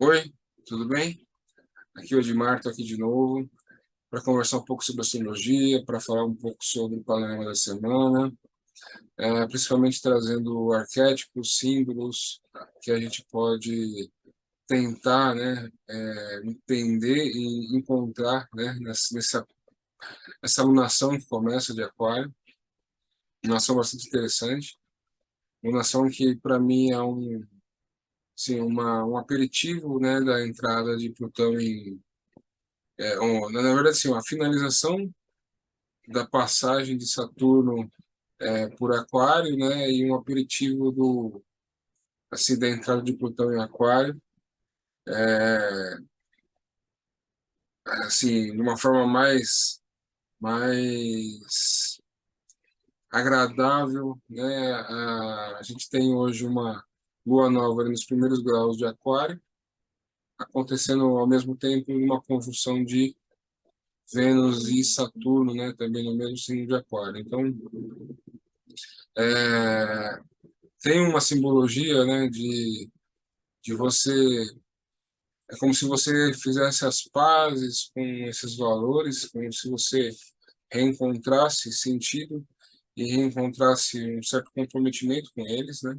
Oi, tudo bem? Aqui é o Edmar, estou aqui de novo para conversar um pouco sobre astrologia, para falar um pouco sobre o panorama da semana, principalmente trazendo arquétipos, símbolos que a gente pode tentar, né, entender e encontrar, né, essa alunação que começa de Aquário, uma ação bastante interessante, uma ação que para mim é assim, um aperitivo, né, da entrada de Plutão na verdade, assim, uma finalização da passagem de Saturno por Aquário, né, e um aperitivo da entrada de Plutão em Aquário, assim, de uma forma mais agradável, né? A gente tem hoje uma lua nova ali nos primeiros graus de Aquário, acontecendo ao mesmo tempo uma conjunção de Vênus e Saturno, né, também no mesmo signo de Aquário. Então, é, tem uma simbologia, né, de você. É como se você fizesse as pazes com esses valores, como se você reencontrasse sentido e reencontrasse um certo comprometimento com eles, né?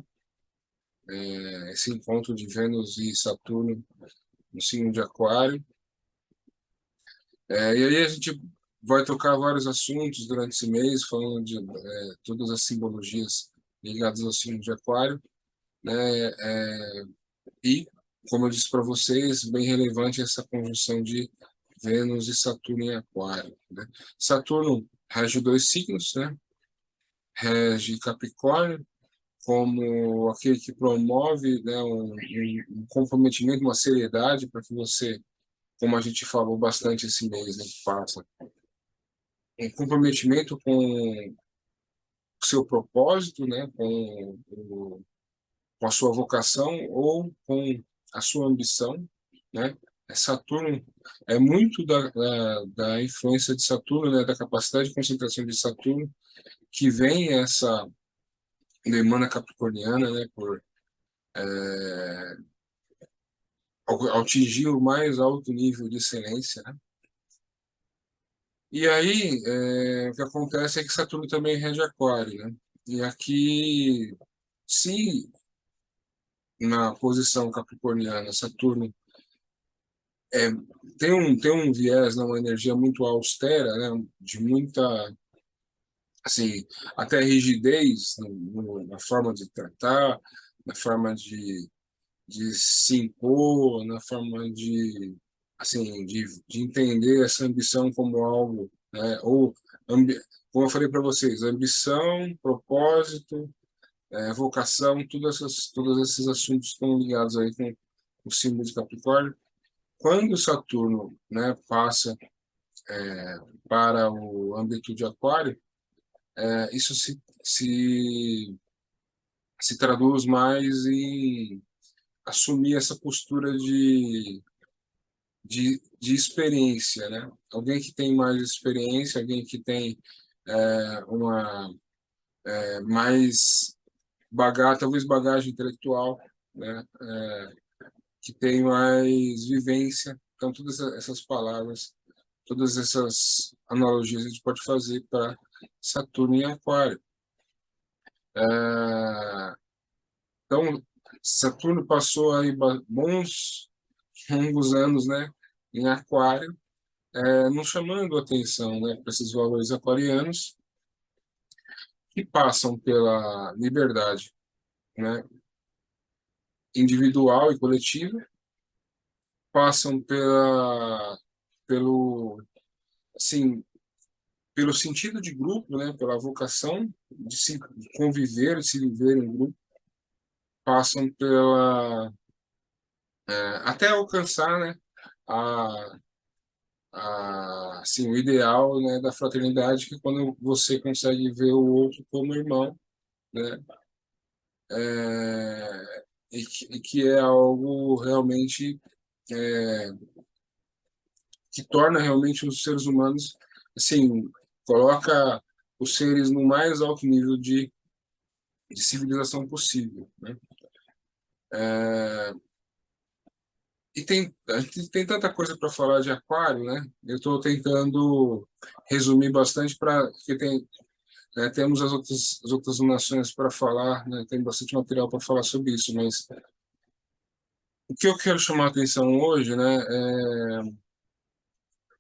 Esse encontro de Vênus e Saturno no signo de Aquário. E aí a gente vai tocar vários assuntos durante esse mês, falando de todas as simbologias ligadas ao signo de Aquário, né? E, como eu disse para vocês, bem relevante essa conjunção de Vênus e Saturno em Aquário, né? Saturno rege dois signos, né? Rege Capricórnio, como aquele que promove, né, um comprometimento, uma seriedade para que você, como a gente falou bastante esse mês, né, que passa, um comprometimento com o seu propósito, né, com a sua vocação ou com a sua ambição, né? Saturno é muito da influência de Saturno, né, da capacidade de concentração de Saturno, que vem essa demanda capricorniana, né, por atingir o mais alto nível de excelência, né? E aí, o que acontece é que Saturno também rege Aquário, né? E aqui, se na posição capricorniana Saturno é, tem um viés, né, uma energia muito austera, né, de muita, assim, até rigidez na forma de tratar, na forma de se impor, na forma de entender essa ambição como algo, né, ou, ambi, como eu falei para vocês, ambição, propósito, vocação, todos esses assuntos estão ligados aí com o símbolo de Capricórnio. Quando Saturno, né, passa para o âmbito de Aquário, isso se traduz mais em assumir essa postura de experiência, né? Alguém que tem mais experiência, alguém que tem uma mais bagagem, talvez bagagem intelectual, né? Que tem mais vivência. Então, todas essas palavras, todas essas analogias a gente pode fazer para Saturno em Aquário. É, Então, Saturno passou aí bons longos anos, né, em Aquário, nos chamando a atenção, né, para esses valores aquarianos que passam pela liberdade, né, individual e coletiva, passam pelo, assim, pelo sentido de grupo, né, pela vocação de conviver, de se viver em grupo, passam até alcançar, né, a assim, o ideal, né, da fraternidade, que é quando você consegue ver o outro como irmão, né, e que é algo realmente é, que torna realmente os seres humanos, assim, coloca os seres no mais alto nível de civilização possível, né? a gente tem tanta coisa para falar de aquário, né? Eu estou tentando resumir bastante para que tem, né, temos as outras nações para falar, né? Tem bastante material para falar sobre isso, mas o que eu quero chamar a atenção hoje, né,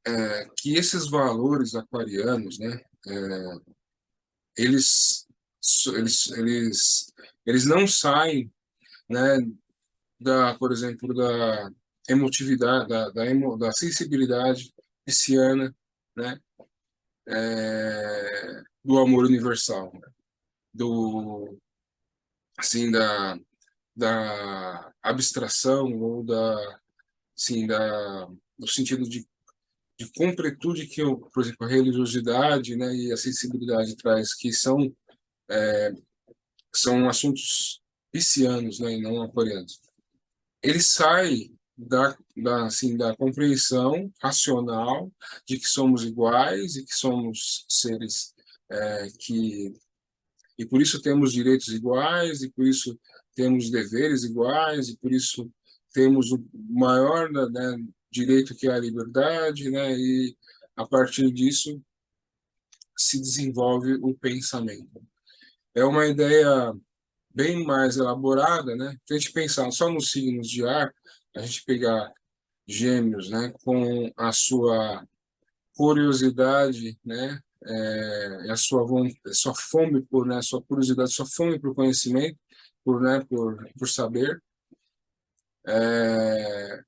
é que esses valores aquarianos, né, eles, eles, eles, eles não saem, né, por exemplo, da emotividade, da sensibilidade pisciana, né, do amor universal, né, do, assim, da abstração ou assim, do sentido de completude que, por exemplo, a religiosidade, né, e a sensibilidade traz, que são assuntos piscianos, né, e não aquarianos. Ele sai assim, da compreensão racional de que somos iguais e que somos seres que e por isso temos direitos iguais e por isso temos deveres iguais e por isso temos o maior, né, direito que é a liberdade, né, e a partir disso se desenvolve o pensamento. É uma ideia bem mais elaborada, né? Se a gente pensar só nos signos de ar, a gente pegar Gêmeos, né, com a sua curiosidade, né, a sua fome por, né, a sua curiosidade, sua fome por conhecimento, por saber. É,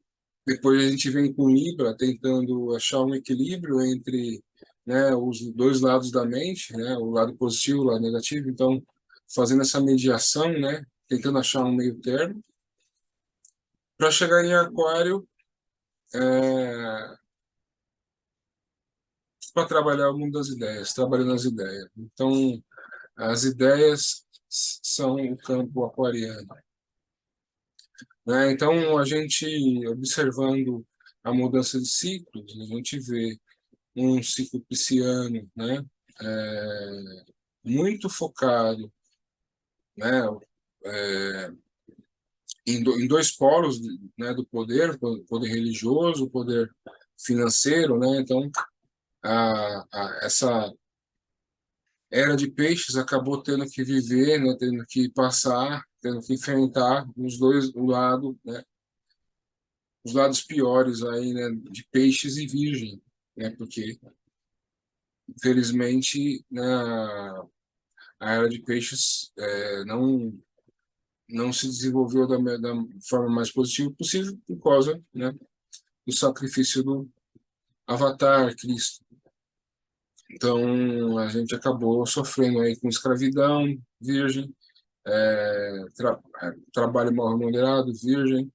depois a gente vem com Libra tentando achar um equilíbrio entre, né, os dois lados da mente, né, o lado positivo, o lado negativo. Então, fazendo essa mediação, né, tentando achar um meio termo. Para chegar em Aquário, para trabalhar o mundo das ideias, trabalhando as ideias. Então, as ideias são o campo aquariano, né? Então, a gente observando a mudança de ciclos, a gente vê um ciclo pisciano, né? É, muito focado, né? É, em dois polos, né? Do poder, o poder religioso, o poder financeiro, né? Então, essa era de peixes acabou tendo que viver, né, tendo que passar, tendo que enfrentar os dois o lado, né, os lados piores aí, né, de peixes e virgem, né, porque infelizmente, né, a era de peixes não se desenvolveu da forma mais positiva possível por causa, né, do sacrifício do Avatar, Cristo. Então a gente acabou sofrendo aí com escravidão, virgem, trabalho mal remunerado, virgem,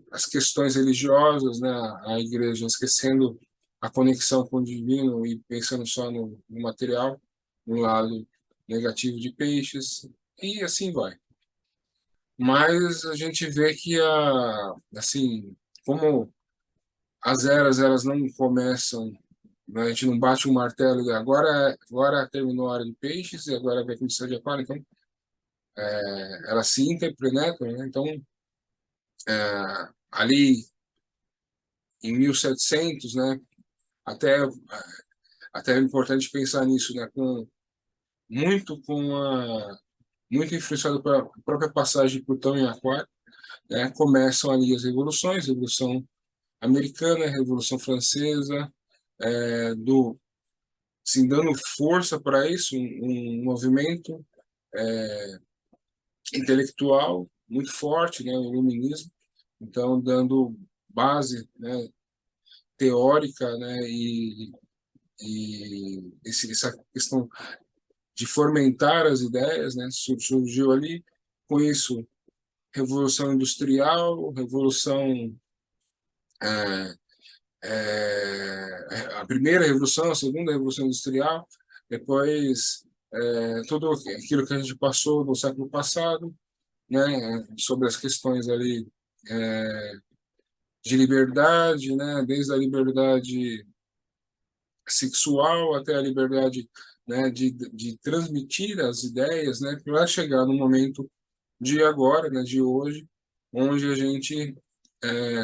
as questões religiosas, né, a igreja esquecendo a conexão com o divino e pensando só no material, no lado negativo de peixes, e assim vai. Mas a gente vê que, assim, como as eras elas não começam, né, a gente não bate um martelo e agora terminou a era de peixes e agora vai começar de aquário, então elas se interpretam, né? Então, ali em 1700, né, até até é importante pensar nisso, né, muito influenciado pela própria passagem de Plutão em Aquário, né, começam ali as revoluções, Revolução Americana, Revolução Francesa, do assim, dando força para isso, um movimento intelectual muito forte, né, o iluminismo, então dando base, né, teórica, né, essa questão de fomentar as ideias, né, surgiu ali com isso revolução industrial, revolução a primeira revolução, a segunda revolução industrial, depois tudo aquilo que a gente passou no século passado, né, sobre as questões ali de liberdade, né, desde a liberdade sexual até a liberdade, né, de transmitir as ideias, né, para chegar no momento de agora, né, de hoje, onde a gente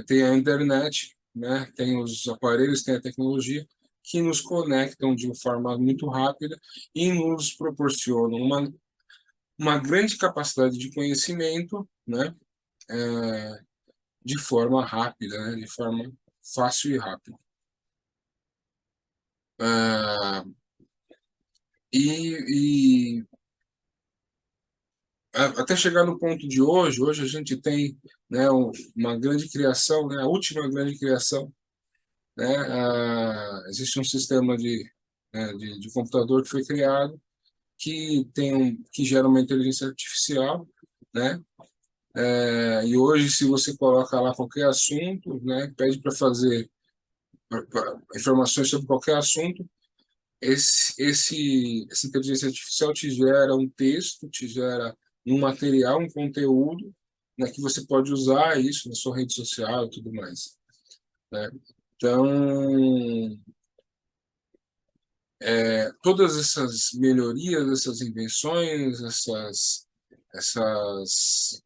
tem a internet, né? Tem os aparelhos, tem a tecnologia que nos conectam de uma forma muito rápida e nos proporcionam uma grande capacidade de conhecimento, né? De forma rápida, né? De forma fácil e rápida. Ah, e até chegar no ponto de hoje a gente tem, né, uma grande criação, né, a última grande criação, né, existe um sistema de computador que foi criado que gera uma inteligência artificial, né, e hoje se você coloca lá qualquer assunto, né, pede para fazer informações sobre qualquer assunto, essa inteligência artificial te gera um texto, te gera um material, um conteúdo, né, que você pode usar isso na sua rede social e tudo mais, né? Então, todas essas melhorias, essas invenções, essas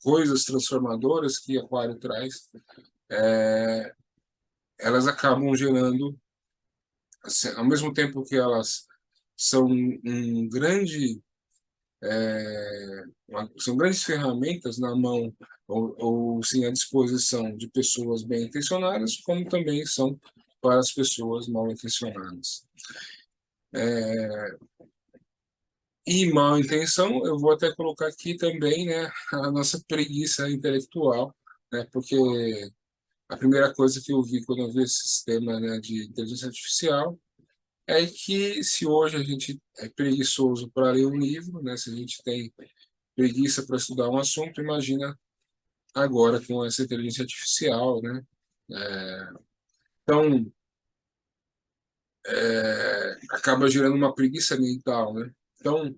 coisas transformadoras que Aquário traz, elas acabam gerando, assim, ao mesmo tempo que elas são um grande são grandes ferramentas na mão ou sim à disposição de pessoas bem intencionadas, como também são para as pessoas mal intencionadas. E mal intenção, eu vou até colocar aqui também, né, a nossa preguiça intelectual, né, porque a primeira coisa que eu vi quando eu vi esse sistema, né, de inteligência artificial é que se hoje a gente é preguiçoso para ler um livro, né, se a gente tem preguiça para estudar um assunto, imagina agora com essa inteligência artificial, né? Então, acaba gerando uma preguiça mental, né? Então,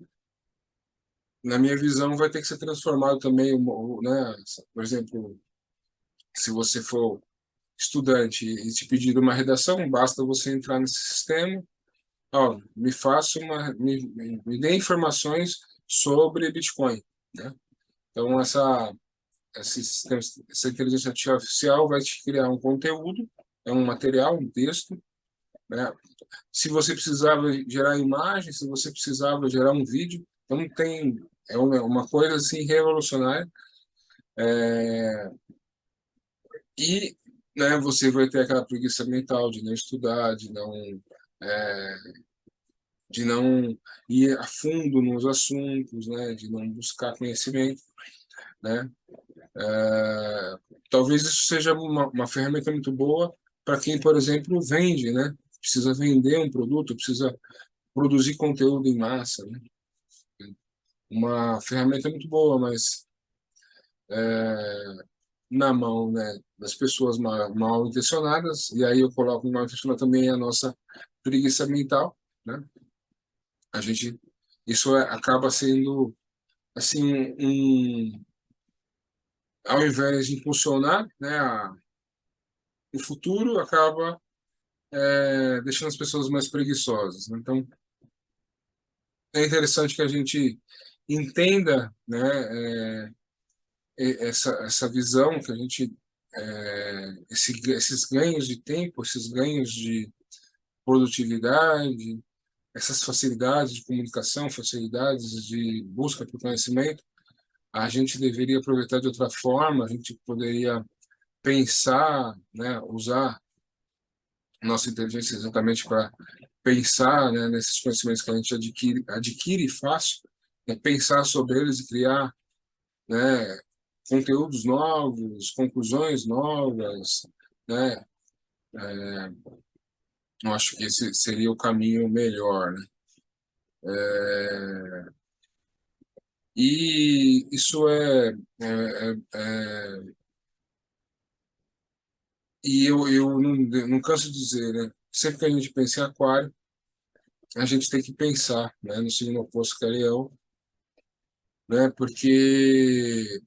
na minha visão, vai ter que ser transformado também, né? Por exemplo, se você for estudante e te pedir uma redação, basta você entrar nesse sistema, ó, me faça me dê informações sobre Bitcoin, né? Então, esse sistema, essa inteligência artificial vai te criar um conteúdo, é um material, um texto, né? Se você precisava gerar imagem, se você precisava gerar um vídeo, então tem uma coisa assim revolucionária, e né, você vai ter aquela preguiça mental de não estudar, é, de não ir a fundo nos assuntos, né, de não buscar conhecimento, né? Talvez isso seja uma ferramenta muito boa para quem, por exemplo, vende, né? Precisa vender um produto, precisa produzir conteúdo em massa, né? Uma ferramenta muito boa, mas na mão, né, das pessoas mal intencionadas, e aí eu coloco mal intencionada também a nossa preguiça mental, né? A gente, isso acaba sendo, assim, ao invés de impulsionar, né, o futuro, acaba deixando as pessoas mais preguiçosas, né? Então, é interessante que a gente entenda, né, essa visão que a gente esses ganhos de tempo, esses ganhos de produtividade, essas facilidades de comunicação, facilidades de busca por conhecimento, a gente deveria aproveitar de outra forma, a gente poderia pensar, né, usar nossa inteligência exatamente para pensar, né, nesses conhecimentos que a gente adquire fácil, né, pensar sobre eles e criar, né, conteúdos novos, conclusões novas, né? Eu acho que esse seria o caminho melhor, né? E isso e eu não canso de dizer, né? Sempre que a gente pensa em aquário, a gente tem que pensar, né, no signo oposto que é leão, né? Porque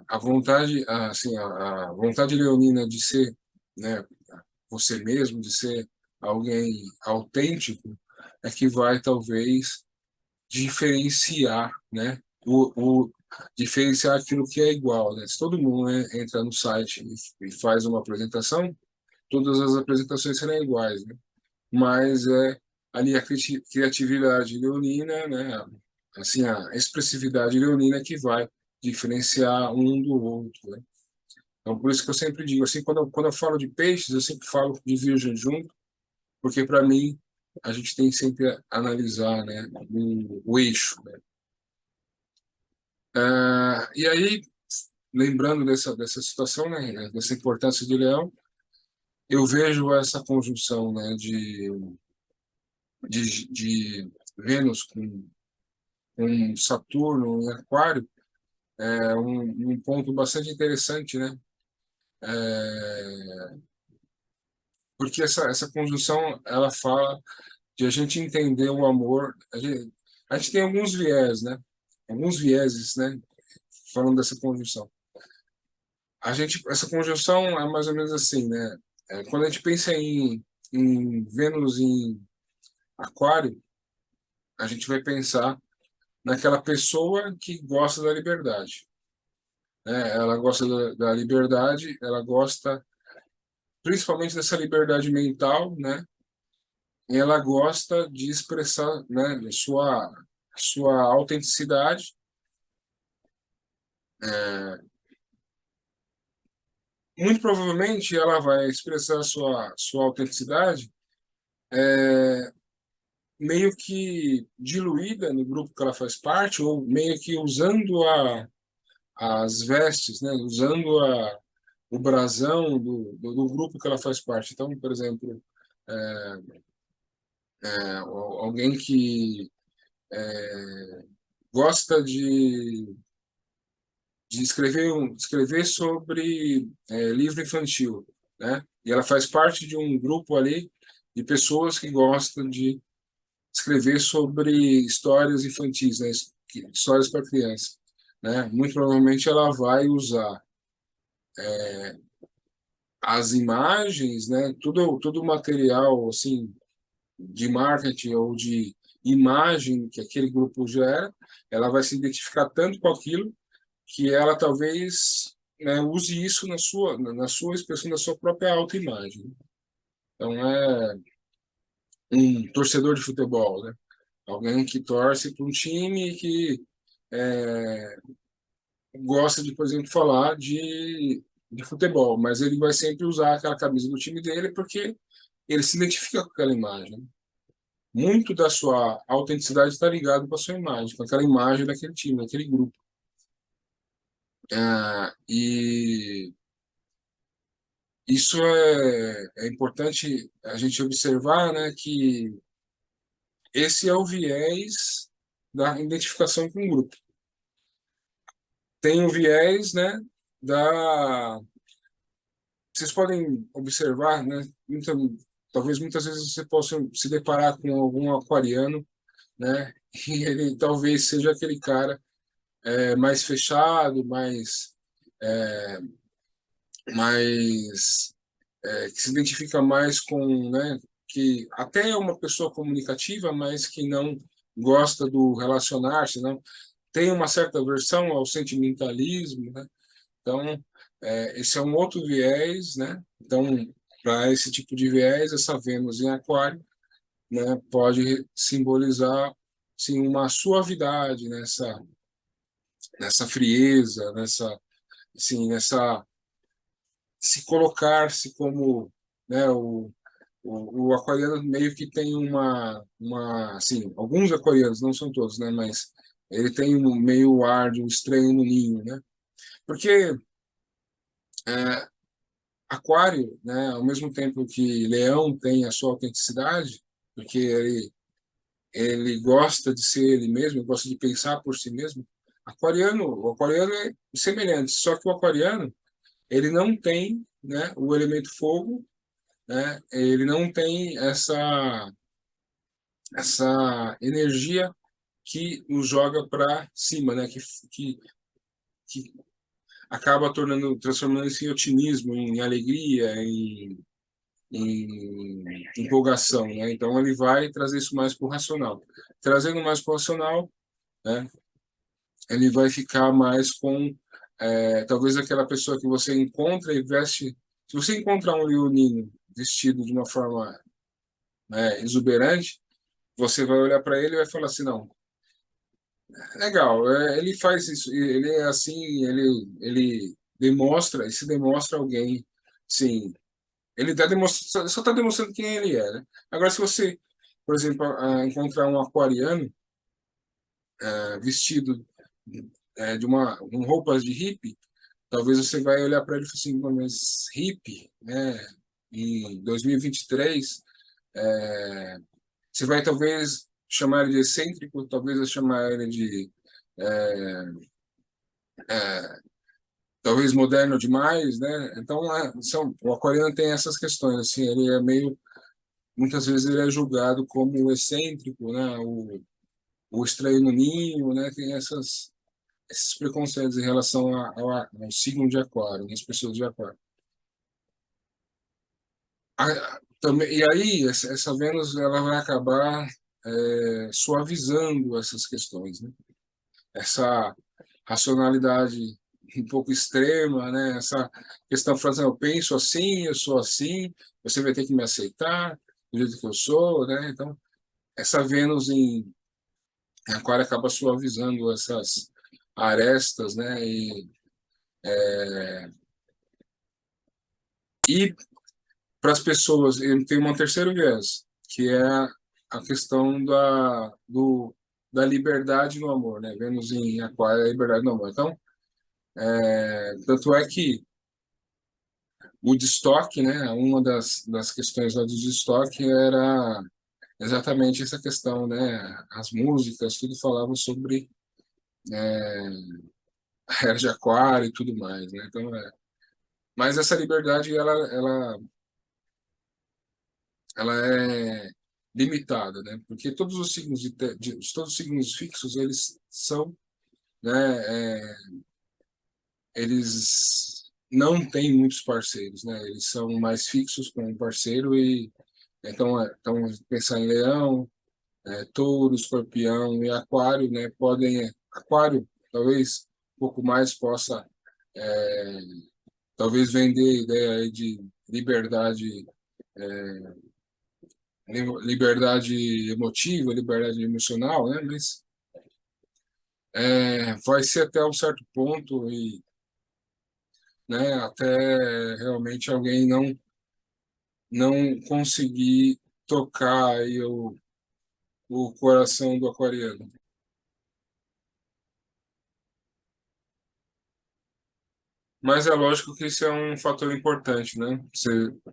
a vontade leonina de ser, né, você mesmo, de ser alguém autêntico, é que vai talvez diferenciar, né, diferenciar aquilo que é igual, né? Se todo mundo, né, entra no site e faz uma apresentação, todas as apresentações serão iguais, né? Mas é ali a criatividade leonina, né? Assim, a expressividade leonina que vai diferenciar um do outro, né? Então, por isso que eu sempre digo, assim, quando eu falo de peixes, eu sempre falo de virgem junto, porque para mim a gente tem que sempre analisar, né, o eixo, né? E aí, lembrando dessa situação, né, dessa importância de Leão, eu vejo essa conjunção, né, de Vênus com Saturno em Aquário, um ponto bastante interessante, né? É, porque essa conjunção ela fala de a gente entender o amor. A gente tem alguns viés, né? Alguns vieses, né? Falando dessa conjunção. Essa conjunção é mais ou menos assim, né? Quando a gente pensa em Vênus em Aquário, a gente vai pensar naquela pessoa que gosta da liberdade, né? Ela gosta da liberdade, ela gosta principalmente dessa liberdade mental, né? E ela gosta de expressar, né, sua autenticidade. Muito provavelmente ela vai expressar sua autenticidade meio que diluída no grupo que ela faz parte, ou meio que usando as vestes, né, usando o brasão do grupo que ela faz parte. Então, por exemplo, alguém que gosta de escrever sobre livro infantil, né? E ela faz parte de um grupo ali de pessoas que gostam de escrever sobre histórias infantis, né? Histórias para criança, né? Muito provavelmente ela vai usar as imagens, né? Tudo o material assim de marketing ou de imagem que aquele grupo gera, ela vai se identificar tanto com aquilo que ela talvez, né, use isso na sua expressão da sua própria autoimagem. Então, é um torcedor de futebol, né? Alguém que torce para um time que é, gosta de, por exemplo, falar de futebol, mas ele vai sempre usar aquela camisa do time dele porque ele se identifica com aquela imagem. Muito da sua autenticidade está ligado com a sua imagem, com aquela imagem daquele time, daquele grupo. E isso é importante a gente observar, né, que esse é o viés da identificação com o grupo. Tem o viés, né, da... Vocês podem observar, né, talvez muitas vezes você possa se deparar com algum aquariano, né, e ele talvez seja aquele cara mais fechado, mais que se identifica mais com, né, que até é uma pessoa comunicativa, mas que não gosta do relacionar-se, não tem uma certa aversão ao sentimentalismo, né? Então, esse é um outro viés, né? Então, para esse tipo de viés, essa Vênus em Aquário, né, pode simbolizar, sim, uma suavidade nessa frieza, nessa se colocar-se como, né, o aquariano meio que tem assim, alguns aquarianos, não são todos, né, mas ele tem um meio ar de um estranho no ninho, né? Porque é, aquário, né, ao mesmo tempo que leão tem a sua autenticidade, porque ele gosta de ser ele mesmo, ele gosta de pensar por si mesmo, o aquariano é semelhante, só que o aquariano, ele não tem, né, o elemento fogo, né? Ele não tem essa energia que nos joga para cima, né? Que acaba transformando isso em otimismo, em alegria, em empolgação, né? Então ele vai trazer isso mais para o racional. Trazendo mais para o racional, né? ele vai ficar mais com talvez aquela pessoa que você encontra e veste. Se você encontrar um leonino vestido de uma forma exuberante, você vai olhar para ele e vai falar assim, não, legal, ele faz isso, ele é assim, ele demonstra, e se demonstra alguém, sim, ele tá só está demonstrando quem ele é, né? Agora, se você, por exemplo, encontrar um aquariano vestido de com roupas de hippie, talvez você vai olhar para ele e falar assim, "Pô, mas hippie, né? Em 2023, é, você vai talvez chamar ele de excêntrico, talvez eu chamar ele de é, talvez moderno demais, né? Então, o aquariano tem essas questões, assim, ele é meio, muitas vezes ele é julgado como excêntrico, né? O estranho no ninho, né? Tem esses preconceitos em relação ao signo de aquário, das pessoas de aquário. Também, e aí, essa Vênus ela vai acabar suavizando essas questões, né? Essa racionalidade um pouco extrema, né? Essa questão falando, eu penso assim, eu sou assim, você vai ter que me aceitar do jeito que eu sou, né? Então, essa Vênus em Aquário acaba suavizando essas arestas, né? E para as pessoas, ele tem um terceiro viés, que é a questão da liberdade no amor, né? Vênus em Aquário é a liberdade no amor. Então, tanto é que o Woodstock, né? Uma das questões lá do Woodstock era exatamente essa questão, né? As músicas, tudo falavam sobre a era de Aquário e tudo mais, né? Então, mas essa liberdade, ela é limitada, né? Porque todos os signos todos os signos fixos, eles são, né? Eles não têm muitos parceiros, né? Eles são mais fixos com um parceiro e então pensar em Leão, Touro, Escorpião e Aquário, né? Aquário talvez um pouco mais possa talvez vender a ideia aí de liberdade, liberdade emotiva, liberdade emocional, né? Mas vai ser até um certo ponto e, né? Até realmente alguém não conseguir tocar aí o coração do aquariano. Mas é lógico que isso é um fator importante, né?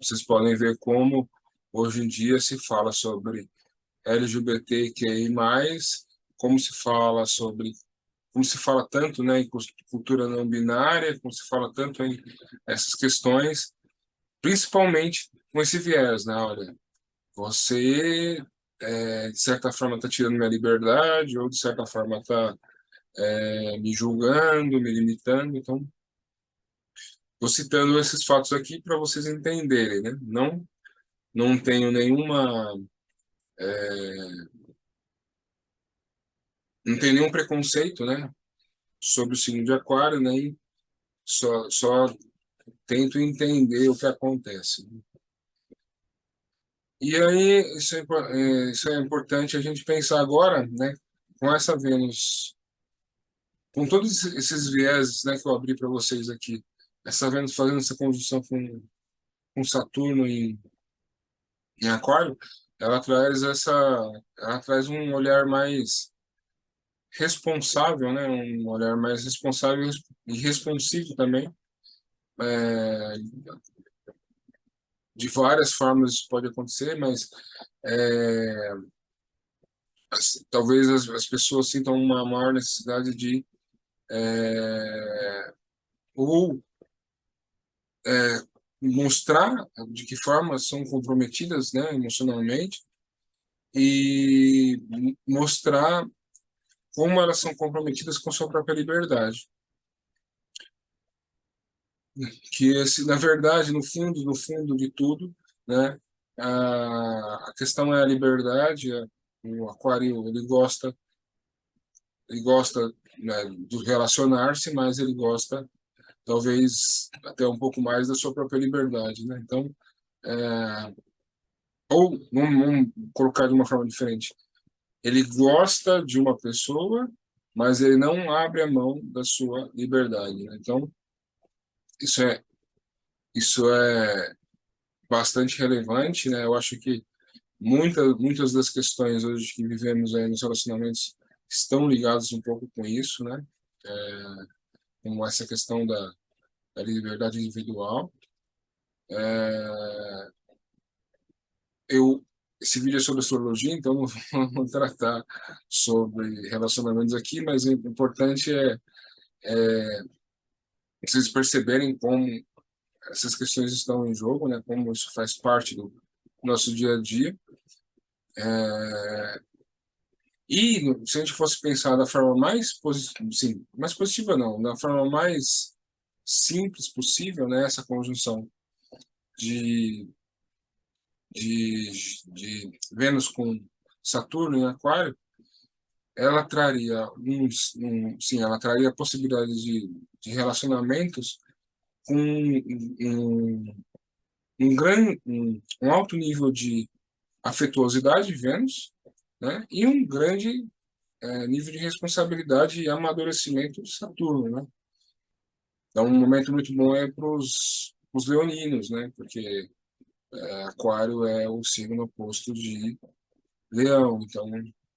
Vocês podem ver como hoje em dia se fala sobre LGBTQI+, como se fala sobre, como se fala tanto, né, em cultura não binária, como se fala tanto em essas questões, principalmente com esse viés, né? Olha, você de certa forma está tirando minha liberdade ou de certa forma está me julgando, me limitando, então estou citando esses fatos aqui para vocês entenderem, né? Não tenho não tenho nenhum preconceito, né, sobre o signo de Aquário, nem só tento entender o que acontece. E aí, isso é importante a gente pensar agora, né, com essa Vênus, com todos esses vieses, né, que eu abri para vocês aqui, essa Vênus fazendo essa conjunção com Saturno em Aquário, ela traz um olhar mais responsável, né, um olhar mais responsável e responsivo também. É, de várias formas isso pode acontecer, mas é, talvez as pessoas sintam uma maior necessidade de é, ou mostrar de que forma são comprometidas, né, emocionalmente e mostrar como elas são comprometidas com sua própria liberdade. Que esse, na verdade, no fundo de tudo, né, a questão é a liberdade. O aquário ele gosta ele gosta, né, do relacionar-se, mas ele gosta talvez até um pouco mais da sua própria liberdade, né? Então, é, ou vamos colocar de uma forma diferente. Ele gosta de uma pessoa, mas ele não abre a mão da sua liberdade, né? Então, isso é isso é bastante relevante, né? Eu acho que muitas das questões hoje que vivemos aí nos relacionamentos estão ligadas um pouco com isso, né? Com essa questão da liberdade individual. É, eu esse vídeo é sobre astrologia, então não vou tratar sobre relacionamentos aqui, mas o importante é vocês perceberem como essas questões estão em jogo, né? Como isso faz parte do nosso dia a dia. E se a gente fosse pensar da forma mais positiva, sim, mais positiva não, da forma mais simples possível, né? Essa conjunção de, de Vênus com Saturno em Aquário, ela traria sim, ela traria a possibilidade de relacionamentos com um alto nível de afetuosidade, Vênus, né? E um grande nível de responsabilidade e amadurecimento, Saturno, né? Então, um momento muito bom é para os leoninos, né? Porque Aquário é o signo oposto de Leão, então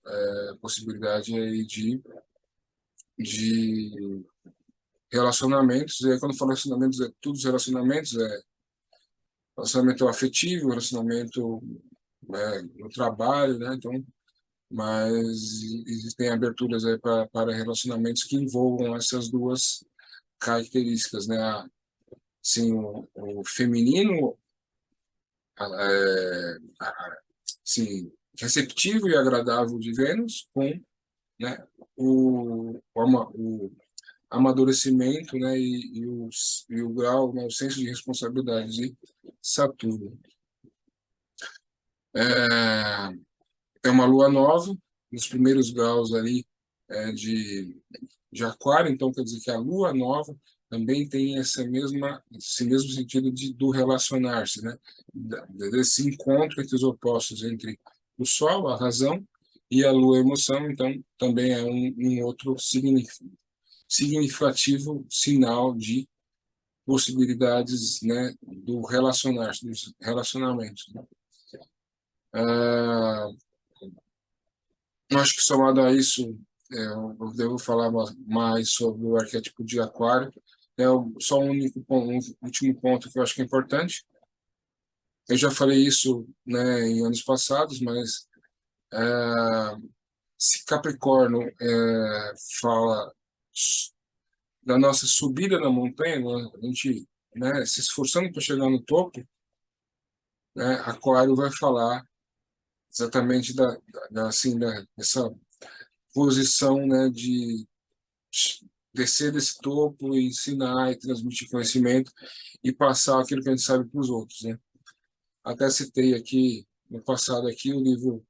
a possibilidade aí de relacionamentos, e aí quando eu falo relacionamentos, é todos os relacionamentos, relacionamento afetivo, relacionamento no trabalho, né? Então, mas existem aberturas aí para relacionamentos que envolvam essas duas características, né? Assim, o feminino, assim, receptivo e agradável de Vênus com, né, o amadurecimento, né, e o grau, né, o senso de responsabilidade de Saturno. É, é uma lua nova, nos primeiros graus ali de Aquário, então quer dizer que a lua nova também tem esse mesmo sentido do relacionar-se, né? Desse encontro entre os opostos, entre o Sol, a razão, e a lua, a emoção, então também é um outro significativo sinal de possibilidades, né, do relacionar-se, dos relacionamentos, né? Ah, eu acho que somado a isso, eu devo falar mais sobre o arquétipo de Aquário. Só um único um último ponto que eu acho que é importante. Eu já falei isso, né, em anos passados, mas se Capricórnio fala da nossa subida na montanha, né, a gente, né, se esforçando para chegar no topo, né, Aquário vai falar exatamente assim, dessa posição, né, de descer desse topo e ensinar e transmitir conhecimento e passar aquilo que a gente sabe para os outros, né? Até citei aqui no passado aqui o livro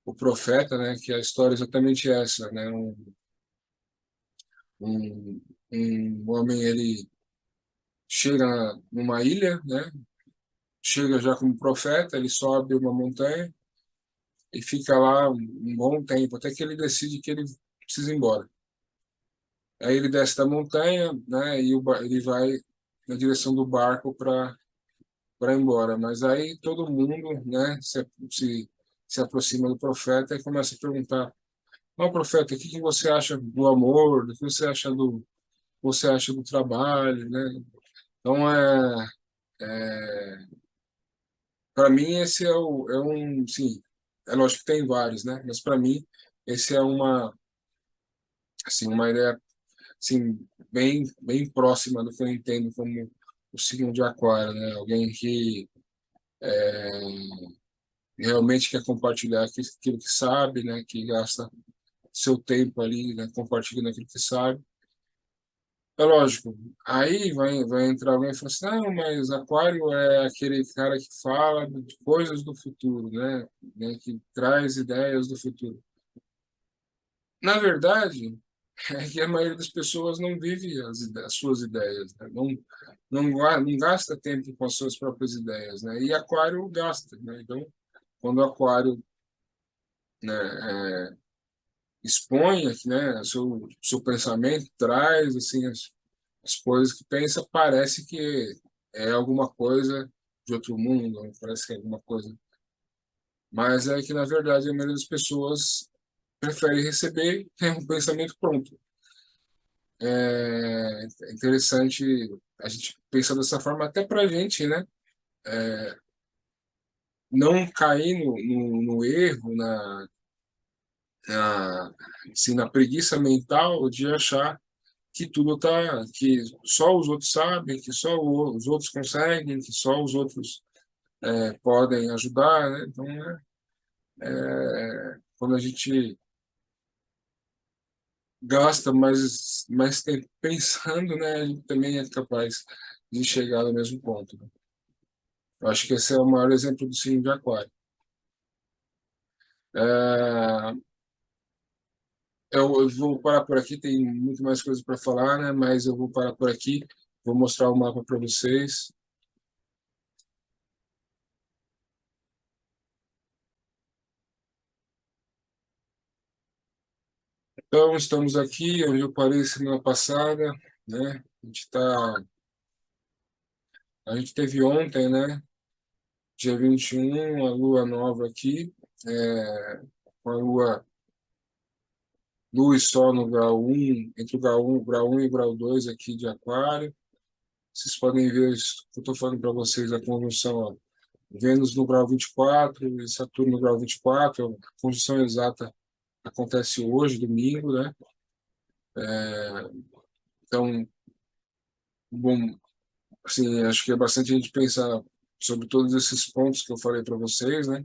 O Profeta, né? Que a história é exatamente essa, né? Um, um homem ele chega numa ilha, né? Chega já como profeta, ele sobe uma montanha e fica lá um bom tempo até que ele decide que ele precisa ir embora. Aí ele desce da montanha, né? E ele vai na direção do barco para ir embora. Mas aí todo mundo, né, se aproxima do profeta e começa a perguntar: "Ó, profeta, o que que você acha do amor? O que você acha do trabalho, né?" Então para mim esse sim, é lógico que tem vários, né? Mas para mim esse é uma ideia assim bem próxima do que eu entendo como o signo de Aquário, né? Alguém que realmente quer compartilhar aquilo que sabe, né? Que gasta seu tempo ali, né? Compartilhando aquilo que sabe. É lógico. Aí vai entrar alguém e falar assim, não, mas Aquário é aquele cara que fala de coisas do futuro, né? Que traz ideias do futuro. Na verdade, é que a maioria das pessoas não vive as suas ideias, né? Não gasta tempo com as suas próprias ideias, né? E Aquário gasta, né? Então, quando o Aquário, né, expõe, né, seu pensamento, traz assim as coisas que pensa, parece que é alguma coisa de outro mundo, né? Parece que é alguma coisa, mas é que na verdade a maioria das pessoas prefere receber, né, um pensamento pronto. É interessante a gente pensar dessa forma até para a gente, né? Não cair no erro, na, assim, na preguiça mental de achar que tudo tá, que só os outros sabem, que só os outros conseguem, que só os outros podem ajudar, né? Então, né, quando a gente gasta mais tempo pensando, né, a gente também é capaz de chegar no mesmo ponto, né? Eu acho que esse é o maior exemplo do signo de Aquário. É, eu vou parar por aqui, tem muito mais coisas para falar, né? Mas eu vou parar por aqui, vou mostrar o mapa para vocês. Então, estamos aqui onde eu parei semana passada, né? A gente teve ontem, né? Dia 21 a lua nova aqui, com a lua e sol no grau 1, entre o grau 1 e o grau 2 aqui de Aquário. Vocês podem ver isso que eu estou falando para vocês, a conjunção, ó. Vênus no grau 24 e Saturno no grau 24, a conjunção exata acontece hoje, domingo, né? Então, bom, assim, acho que é bastante a gente pensar sobre todos esses pontos que eu falei para vocês, né?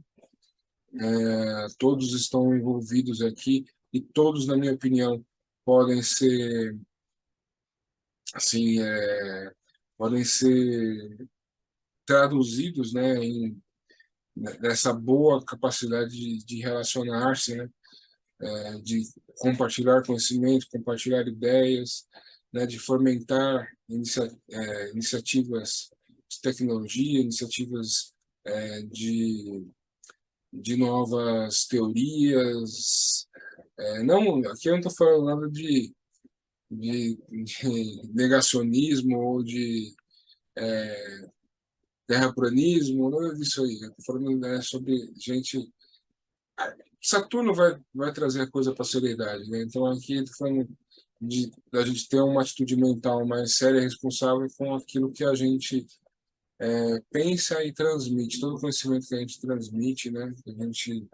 Todos estão envolvidos aqui e todos, na minha opinião, podem ser, assim, podem ser traduzidos, né, nessa boa capacidade de relacionar-se, né? De compartilhar conhecimento, compartilhar ideias, né, de fomentar iniciativas de tecnologia, iniciativas de novas teorias. Não, aqui eu não estou falando nada de negacionismo ou de terraplanismo, nada disso aí. Eu estou falando, né, sobre gente. Saturno vai trazer coisa para a seriedade, né? Então aqui eu tô falando de da gente ter uma atitude mental mais séria e responsável com aquilo que a gente pensa e transmite, todo o conhecimento que a gente transmite, né? Que a gente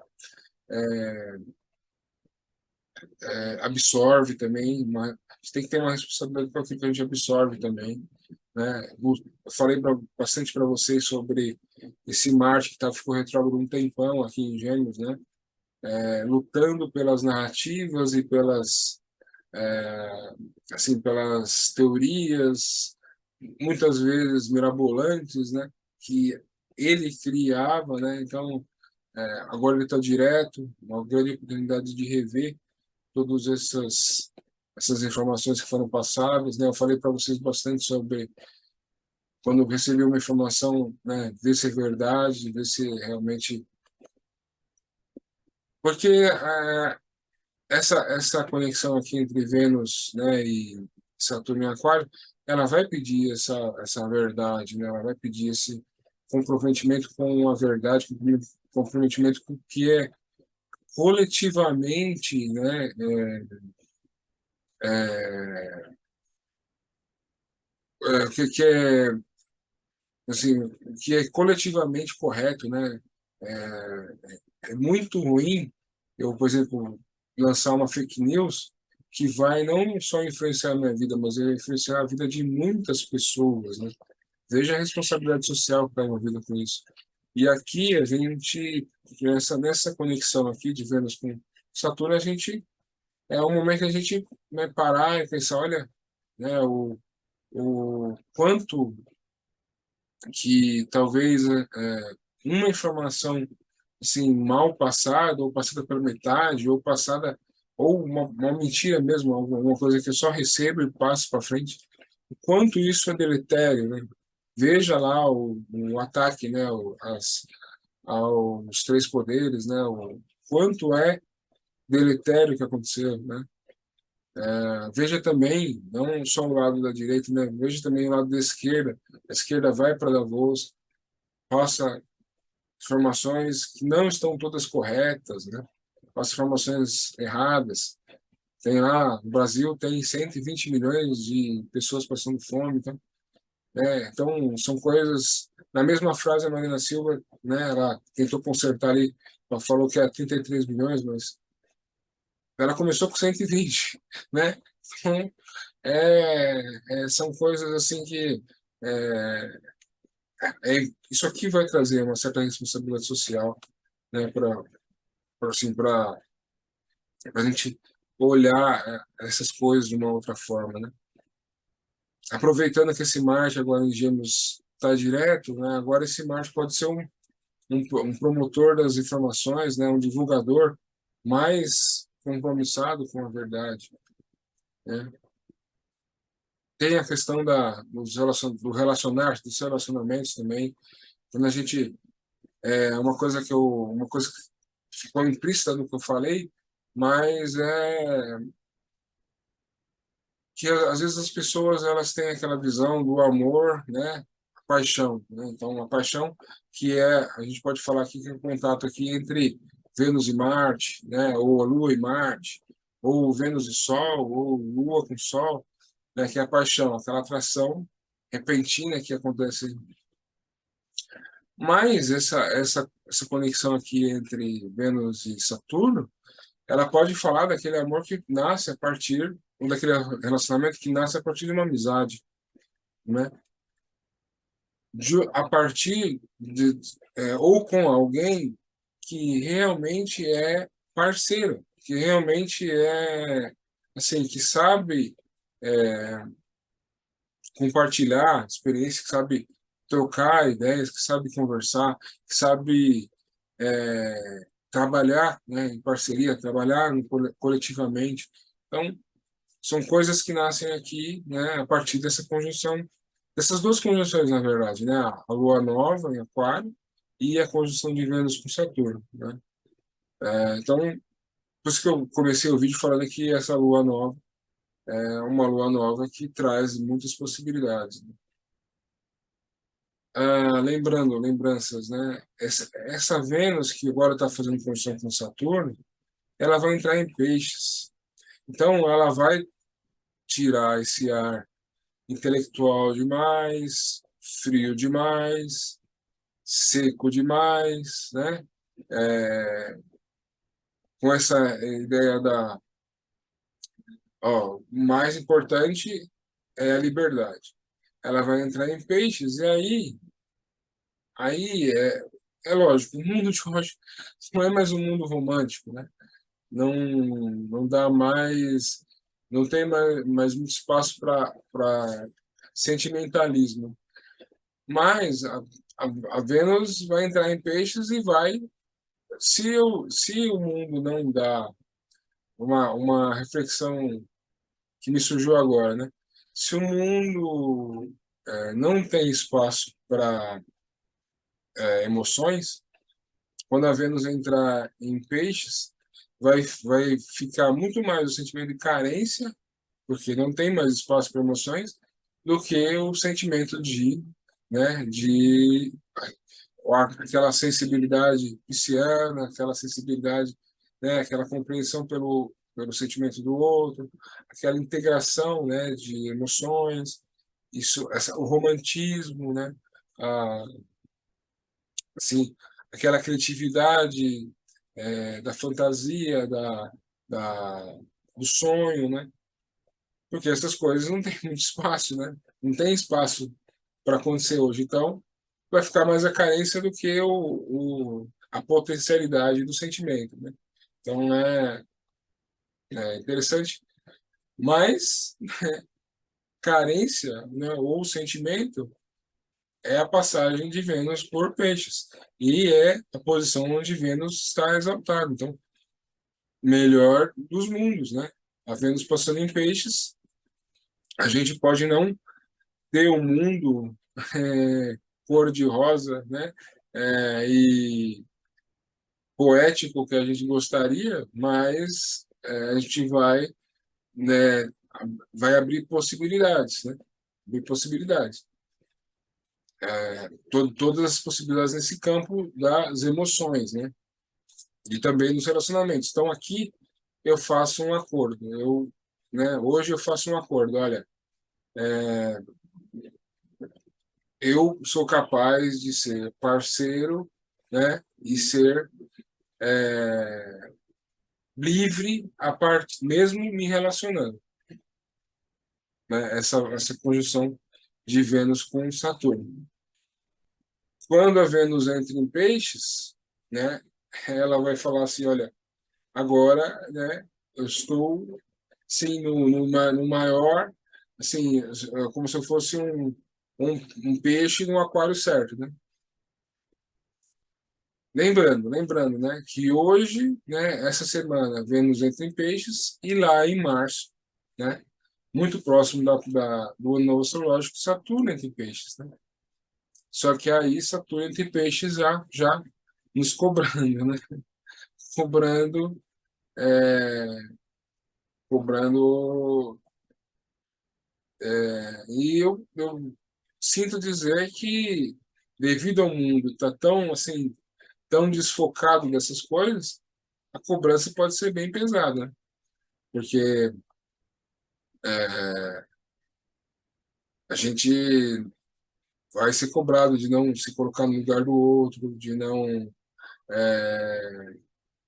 absorve também, mas a gente tem que ter uma responsabilidade com aquilo que a gente absorve também, né? Eu falei bastante para vocês sobre esse Marte que ficou retrógrado um tempão aqui em Gêmeos, né? Lutando pelas narrativas e assim, pelas teorias, muitas vezes mirabolantes, né, que ele criava, né? Então, agora ele está direto, uma grande oportunidade de rever todas essas informações que foram passadas, né? Eu falei para vocês bastante sobre quando eu recebi uma informação, né, ver se é verdade, ver se realmente, porque essa conexão aqui entre Vênus, né, e Saturno em Aquário, ela vai pedir essa verdade, né? Ela vai pedir esse comprometimento com a verdade, comprometimento com o que é coletivamente, né, que é assim, que é coletivamente correto, né? É, é muito ruim eu, por exemplo, lançar uma fake news que vai não só influenciar a minha vida, mas vai influenciar a vida de muitas pessoas, né? Veja a responsabilidade social que está envolvida com isso. E aqui a gente, nessa conexão aqui de Vênus com Saturno, a gente é um momento que a gente, né, parar e pensar, olha, né, o quanto que talvez uma informação assim mal passada ou passada pela metade ou passada ou uma mentira mesmo, alguma coisa que eu só recebo e passo para frente, o quanto isso é deletério, né? Veja lá o ataque, né, aos três poderes, né, o quanto é deletério que aconteceu, né? Veja também, não só o lado da direita, né, veja também o lado da esquerda. A esquerda vai para Davos, passa informações que não estão todas corretas, né? Passa informações erradas. Tem lá, o Brasil tem 120 milhões de pessoas passando fome, então, então são coisas. Na mesma frase, a Marina Silva, né, ela tentou consertar ali, ela falou que é 33 milhões, mas ela começou com 120, né? Então, são coisas assim que é, isso aqui vai trazer uma certa responsabilidade social, né, para assim, para a gente olhar essas coisas de uma outra forma, né? Aproveitando que esse Marte agora em Gêmeos está direto, né? Agora esse Marte pode ser um promotor das informações, né? Um divulgador mais compromissado com a verdade, né? Tem a questão do relacionar, dos relacionamentos também. Quando a gente uma coisa que ficou implícita no que eu falei, mas que às vezes as pessoas elas têm aquela visão do amor, né? A paixão, né? Então, a paixão que a gente pode falar aqui que é um contato aqui entre Vênus e Marte, né? Ou a Lua e Marte, ou Vênus e Sol, ou Lua com Sol, né? Que é a paixão, aquela atração repentina que acontece. Mas essa conexão aqui entre Vênus e Saturno, ela pode falar daquele amor que nasce a partir, ou daquele relacionamento que nasce a partir de uma amizade, né? A partir ou com alguém que realmente é parceiro, que realmente assim, que sabe compartilhar experiência, que sabe trocar ideias, que sabe conversar, que sabe trabalhar, né, em parceria, trabalhar coletivamente. Então, são coisas que nascem aqui, né, a partir dessa conjunção, dessas duas conjunções, na verdade, né, a Lua nova em Aquário e a conjunção de Vênus com Saturno, né? Então, por isso que eu comecei o vídeo falando que essa Lua nova é uma Lua nova que traz muitas possibilidades, né? Lembranças, né? Essa Vênus que agora está fazendo conjunção com Saturno, ela vai entrar em Peixes. Então, ela vai tirar esse ar intelectual demais, frio demais, seco demais, né? É, com essa ideia ó, o mais importante é a liberdade. Ela vai entrar em peixes e aí é lógico, o mundo de hoje não é mais um mundo romântico, né? Não, não dá mais, não tem mais muito espaço para sentimentalismo. Mas a Vênus vai entrar em peixes e vai, se o mundo não dá uma reflexão que me surgiu agora, né? Se o mundo não tem espaço para emoções, quando a Vênus entrar em peixes, vai ficar muito mais o sentimento de carência, porque não tem mais espaço para emoções, do que o sentimento de aquela sensibilidade pisciana, aquela sensibilidade, né, aquela compreensão pelo sentimento do outro, aquela integração, né, de emoções, o romantismo, né, a, assim, aquela criatividade da fantasia, da, do sonho, né, porque essas coisas não têm muito espaço, né, não tem espaço para acontecer hoje. Então, vai ficar mais a carência do que a potencialidade do sentimento, né? Então, é interessante, mas carência, né, ou sentimento é a passagem de Vênus por Peixes e é a posição onde Vênus está exaltado. Então, melhor dos mundos, né? A Vênus passando em peixes, a gente pode não ter um mundo cor-de-rosa, né? E poético que a gente gostaria, mas a gente vai, né, vai abrir possibilidades, né? Abrir possibilidades. Todas as possibilidades nesse campo das emoções, né? E também nos relacionamentos. Então, aqui eu faço um acordo. Hoje eu faço um acordo. Olha, eu sou capaz de ser parceiro, né? E ser livre a parte, mesmo me relacionando, né? Essa conjunção de Vênus com Saturno. Quando a Vênus entra em Peixes, né? Ela vai falar assim, olha, agora, né? Eu estou, sim, no maior, assim, como se eu fosse um peixe no aquário certo, né? Lembrando, né, que hoje, né, essa semana, Vênus entra em Peixes e lá em março, né, muito próximo do ano novo astrológico, Saturno entra em Peixes, né? Só que aí Saturno entra em Peixes já nos cobrando, né? Cobrando, é, cobrando, e eu sinto dizer que devido ao mundo estar tão assim tão desfocado dessas coisas, a cobrança pode ser bem pesada, né? Porque a gente vai ser cobrado de não se colocar no lugar do outro, de não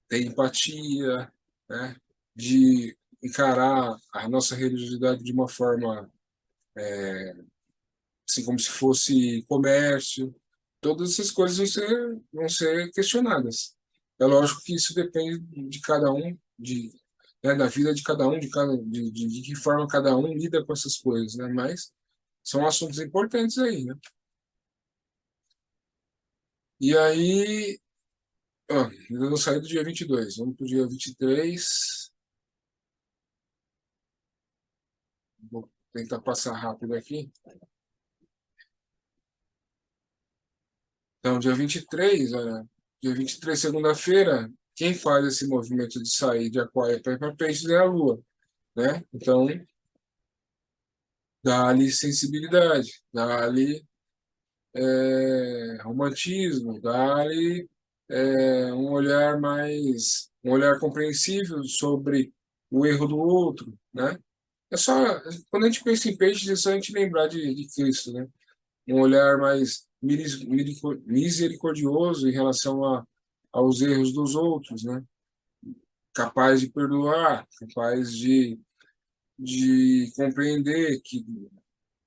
ter empatia, né? De encarar a nossa religiosidade de uma forma assim como se fosse comércio. Todas essas coisas vão ser questionadas. É lógico que isso depende de cada um, né, da vida de cada um, de que forma cada um lida com essas coisas, né? Mas são assuntos importantes aí, né? E aí, ainda não saí do dia 22, vamos para o dia 23. Vou tentar passar rápido aqui. Então, dia 23, olha, dia 23, segunda-feira, quem faz esse movimento de sair de Aquário para ir para Peixes é a Lua, né? Então, dá-lhe sensibilidade, dá-lhe romantismo, dá-lhe um olhar compreensível sobre o erro do outro, né? É só, quando a gente pensa em peixes, é só a gente lembrar de Cristo, né? Um olhar mais misericordioso em relação aos erros dos outros, né? Capaz de perdoar, capaz de compreender que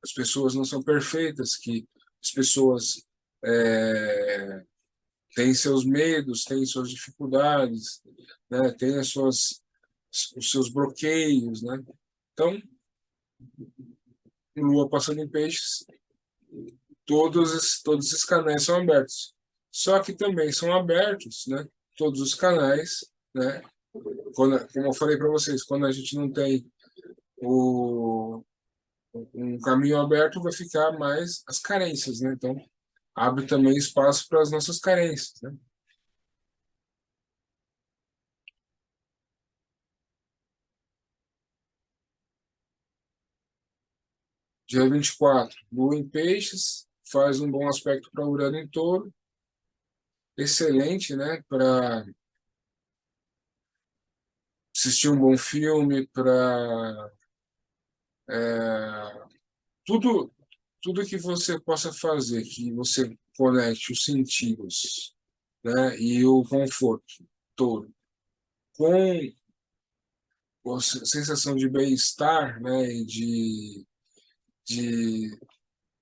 as pessoas não são perfeitas, que as pessoas é, têm seus medos, têm suas dificuldades, né? Têm os seus bloqueios, né? Então, Lua passando em peixes, todos esses canais são abertos. Só que também são abertos, né? Todos os canais, né? Como eu falei para vocês, quando a gente não tem o, um caminho aberto, vai ficar mais as carências, né? Então, abre também espaço para as nossas carências, né? Dia 24, Lua em Peixes, faz um bom aspecto para Urano em Touro, excelente, né? Para assistir um bom filme, para tudo, tudo que você possa fazer, que você conecte os sentidos, né? E o conforto todo com a sensação de bem-estar, né? E de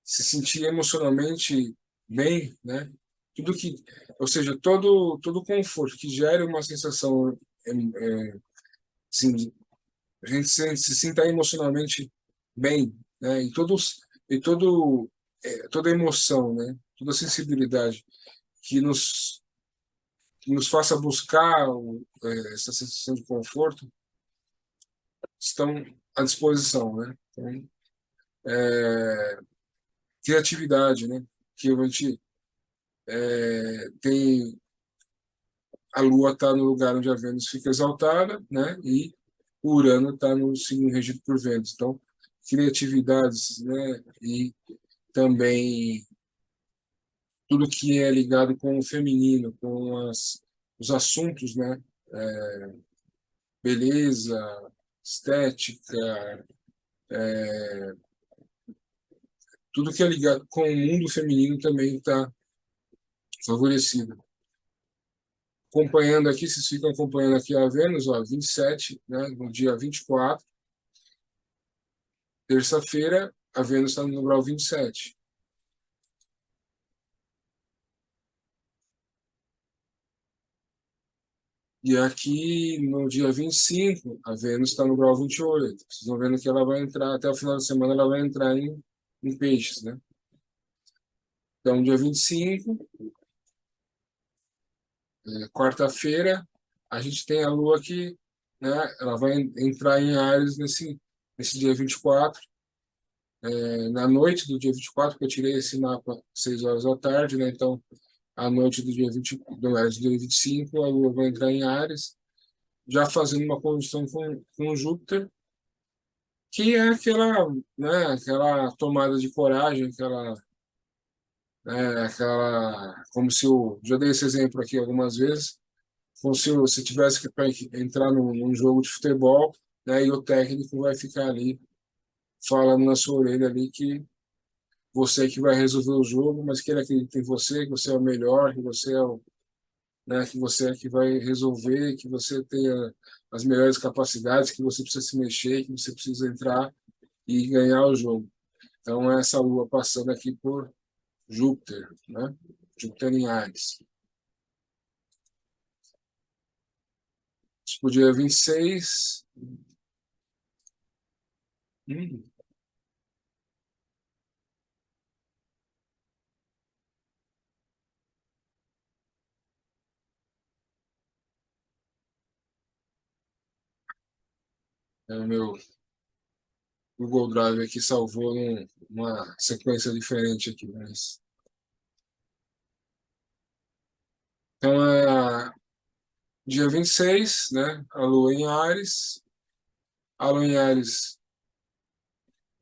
se sentir emocionalmente bem, né? Tudo que, ou seja, todo conforto que gere uma sensação, assim, a gente se sinta emocionalmente bem, né? Toda emoção, né? Toda sensibilidade que nos que nos faça buscar essa sensação de conforto, estão à disposição, né? Então, criatividade, né? Que a gente tem a Lua está no lugar onde a Vênus fica exaltada, né? E o Urano está no signo regido por Vênus. Então, criatividades, né? E também tudo que é ligado com o feminino, com os assuntos, né? Beleza, estética, tudo que é ligado com o mundo feminino também está favorecido. Acompanhando aqui, vocês ficam acompanhando aqui a Vênus, ó, 27, né? No dia 24, terça-feira, a Vênus está no grau 27. E aqui, no dia 25, a Vênus está no grau 28. Vocês vão vendo que ela vai entrar, até o final da semana, ela vai entrar em peixes, né? Então, dia 25, quarta-feira, a gente tem a Lua aqui, né? Ela vai entrar em Áries nesse dia 24, na noite do dia 24, que eu tirei esse mapa 6 horas da tarde, né? Então, à noite do dia 20, do dia 25, a Lua vai entrar em Áries, já fazendo uma conjunção com Júpiter, que é aquela, né, aquela tomada de coragem, como se eu já dei esse exemplo aqui algumas vezes, como se você tivesse que entrar num jogo de futebol, né, e o técnico vai ficar ali falando na sua orelha ali que você é que vai resolver o jogo, mas que ele acredita em você, que você é o melhor, que você é o, né, que você é que vai resolver, que você tenha as melhores capacidades, que você precisa se mexer, que você precisa entrar e ganhar o jogo. Então, essa Lua passando aqui por Júpiter, né? Júpiter em Ares. Tipo, dia 26. Hum, o meu Google Drive aqui salvou uma sequência diferente aqui, mas... Então, dia 26, né? A Lua em Ares. A Lua em Ares,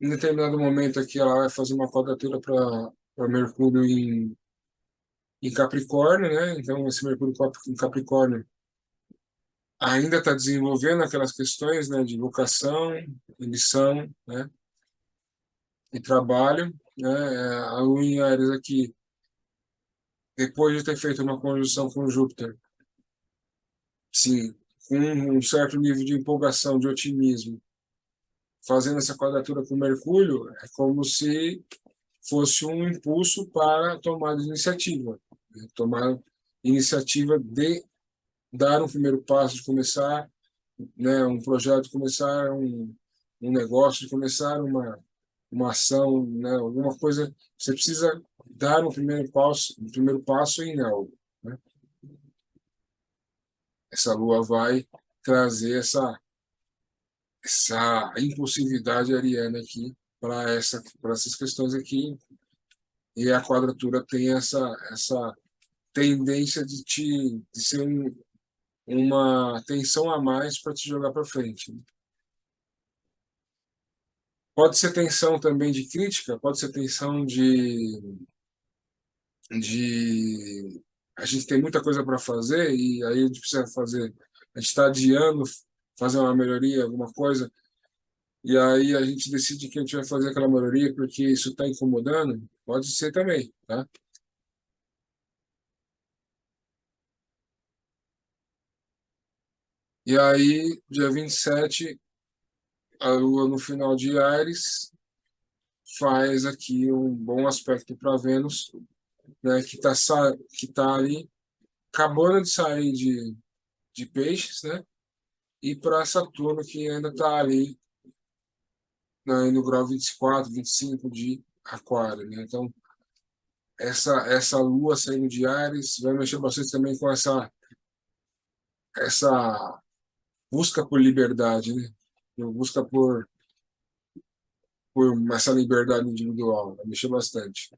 em determinado momento aqui, ela vai fazer uma quadratura para Mercúrio em Capricórnio, né? Então, esse Mercúrio em Capricórnio ainda está desenvolvendo aquelas questões, né, de vocação, missão, né, e trabalho, né? A Lua em Ares aqui, depois de ter feito uma conjunção com Júpiter, sim, com um certo nível de empolgação, de otimismo, fazendo essa quadratura com Mercúrio, é como se fosse um impulso para tomar iniciativa, né? Tomar iniciativa de dar um primeiro passo, de começar, né, um projeto, de começar um negócio, de começar uma ação, né, alguma coisa. Você precisa dar um primeiro passo em algo, né? Essa Lua vai trazer essa impulsividade ariana aqui para essas questões aqui, e a quadratura tem essa tendência de ser uma tensão a mais para te jogar para frente, né? Pode ser tensão também de crítica, pode ser tensão de a gente tem muita coisa para fazer e aí a gente precisa fazer, a gente está adiando fazer uma melhoria, alguma coisa, e aí a gente decide que a gente vai fazer aquela melhoria porque isso está incomodando, pode ser também, tá? E aí, dia 27, a Lua no final de Áries faz aqui um bom aspecto para Vênus, né, que tá ali acabando de sair de Peixes, né? E para Saturno, que ainda está ali, né, no grau 24, 25 de Aquário, né? Então, essa Lua saindo de Áries vai mexer bastante também com essa essa busca por liberdade, né? Busca por essa liberdade individual, né? Mexeu bastante.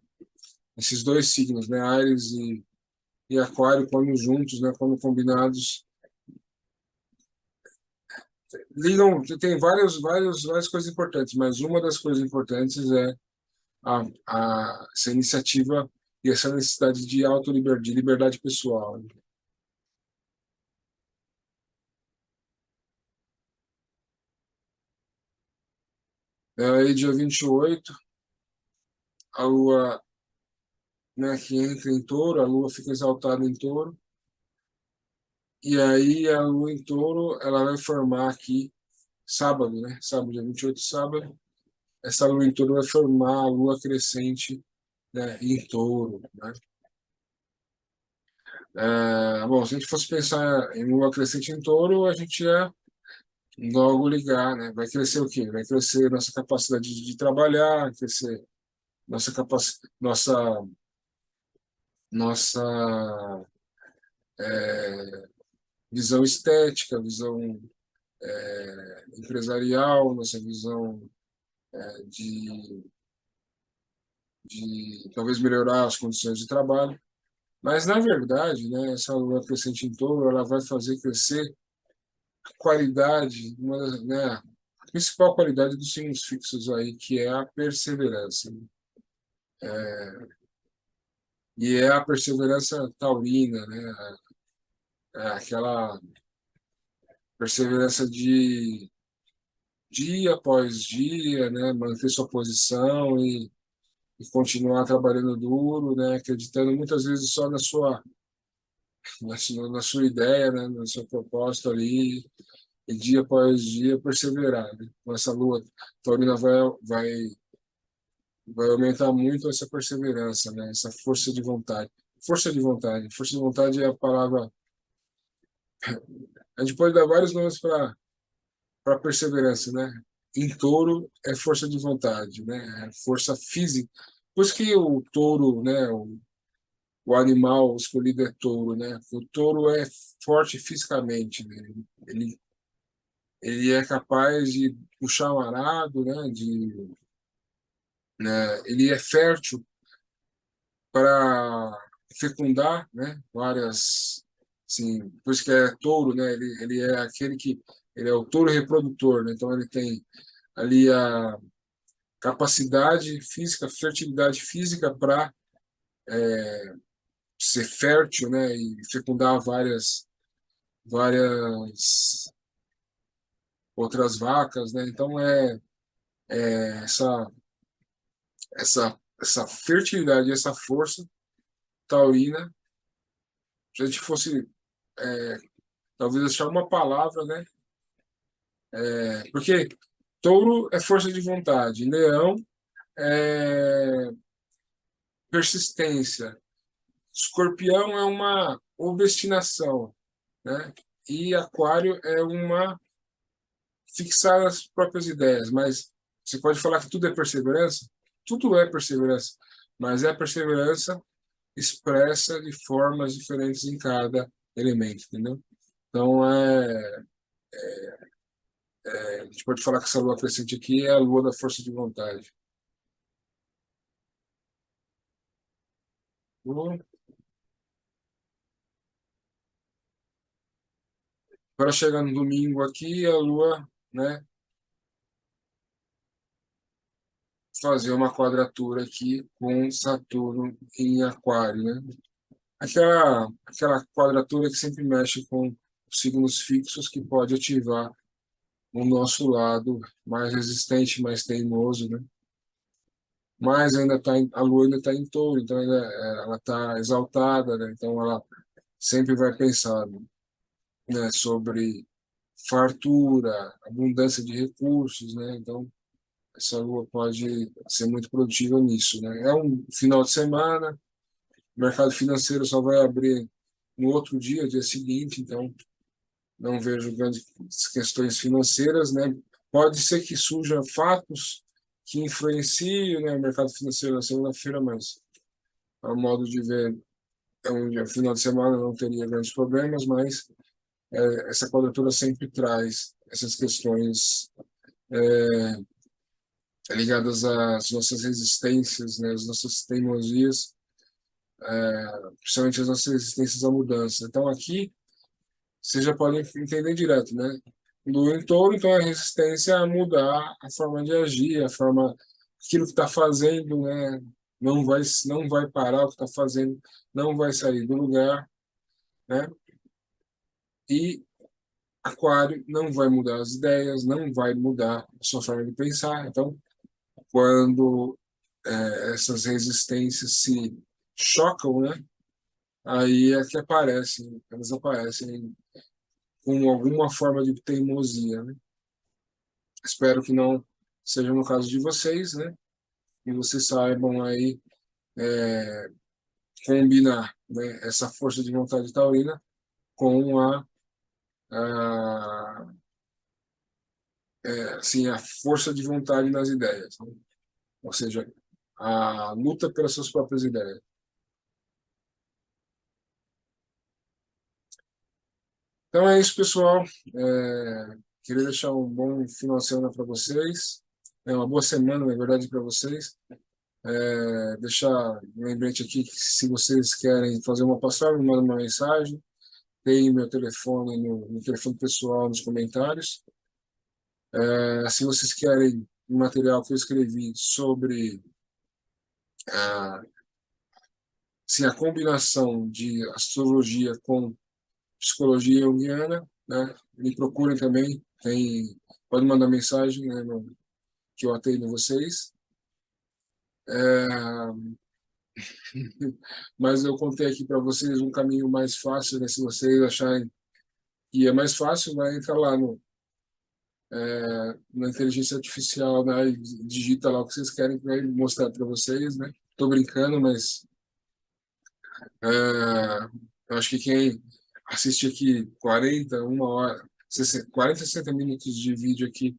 Esses dois signos, né? Áries e Aquário, quando juntos, né? Quando combinados, ligam. Tem várias coisas importantes, mas uma das coisas importantes é essa iniciativa e essa necessidade de de liberdade pessoal, né? Aí, dia 28, a Lua, né, que entra em Touro, a Lua fica exaltada em Touro, e aí a Lua em Touro, ela vai formar aqui, sábado, né, sábado, dia 28, sábado, essa Lua em Touro vai formar a Lua crescente, né, em Touro, né. Bom, se a gente fosse pensar em Lua crescente em Touro, a gente ia logo ligar, né, vai crescer o quê? Vai crescer nossa capacidade de trabalhar, crescer nossa, nossa visão estética, visão empresarial, nossa visão de, de talvez melhorar as condições de trabalho. Mas, na verdade, né, essa lua crescente em touro, ela vai fazer crescer a qualidade, né, a principal qualidade dos signos fixos aí, que é a perseverança, né? E é a perseverança taurina, né? Aquela perseverança de dia após dia, né? Manter sua posição e continuar trabalhando duro, né? Acreditando muitas vezes só na sua ideia, né? Na sua proposta ali, e dia após dia perseverar, né? Com essa lua taurina vai aumentar muito essa perseverança, né? Essa força de vontade. Força de vontade. Força de vontade é a palavra. A gente pode dar vários nomes para perseverança, né? Em touro é força de vontade, né? É força física. Por isso que o touro, né? O animal escolhido é touro, né? O touro é forte fisicamente, né? Ele, ele é capaz de puxar um arado, né? Ele é fértil para fecundar, né? Várias, assim, por isso que é touro, né? Ele é aquele que ele é o touro reprodutor, né? Então ele tem ali a capacidade física, fertilidade física para ser fértil, né? E fecundar várias outras vacas, né? Então é essa fertilidade, essa força taurina, se a gente fosse é, talvez achar uma palavra, né? Porque touro é força de vontade, leão é persistência, escorpião é uma obstinação, né? E aquário é uma fixar as próprias ideias, mas você pode falar que tudo é perseverança, mas é perseverança expressa de formas diferentes em cada elemento, entendeu? Então, a gente pode falar que essa lua crescente aqui é a lua da força de vontade. Bom, para chegar no domingo aqui, a lua, né, fazer uma quadratura aqui com Saturno em Aquário, né? Aquela quadratura que sempre mexe com signos fixos que pode ativar o nosso lado mais resistente, mais teimoso, né? Mas ainda a Lua ainda está em Touro, então ela está exaltada, né? Então ela sempre vai pensar, né, sobre fartura, abundância de recursos, né? Então essa Lua pode ser muito produtiva nisso, né? É um final de semana, o mercado financeiro só vai abrir no outro dia, dia seguinte, então não vejo grandes questões financeiras, né? Pode ser que surjam fatos que influenciem, né, o mercado financeiro na segunda-feira, mas, ao modo de ver, é um final de semana não teria grandes problemas, mas essa quadratura sempre traz essas questões ligadas às nossas resistências, né, às nossas teimosias, principalmente as nossas resistências à mudança. Então aqui você já pode entender direto, né? Do entorno, então a resistência a mudar a forma de agir, a forma, aquilo que está fazendo, né? Não vai parar o que está fazendo, não vai sair do lugar, né? E Aquário não vai mudar as ideias, não vai mudar a sua forma de pensar. Então, quando essas resistências se chocam, né? Aí é que aparecem, elas aparecem com alguma forma de teimosia, né? Espero que não seja no caso de vocês, né? E vocês saibam aí combinar, né, essa força de vontade taurina com a, assim, a força de vontade nas ideias, né? Ou seja, a luta pelas suas próprias ideias. Então é isso, pessoal. Queria deixar um bom final de semana para vocês. Uma boa semana, na verdade, para vocês. Deixar um lembrete aqui que se vocês querem fazer uma passagem, me manda uma mensagem. Tem meu telefone no telefone pessoal nos comentários. Se vocês querem o material que eu escrevi sobre a, assim, a combinação de astrologia com psicologia junguiana, né? Me procurem também. Pode mandar mensagem, né, que eu atendo vocês. É, mas eu contei aqui para vocês um caminho mais fácil, né? Se vocês acharem que é mais fácil, vai entrar lá na inteligência artificial, né? E digita lá o que vocês querem que vai mostrar para vocês, né? Tô brincando, mas eu acho que quem assiste aqui 40, uma hora, 60, 40, 60 minutos de vídeo aqui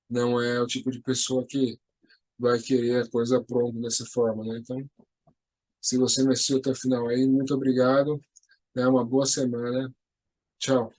não é o tipo de pessoa que vai querer a coisa pronta dessa forma, né? Então, se você me assistiu até o final aí, muito obrigado, né? Uma boa semana. Tchau.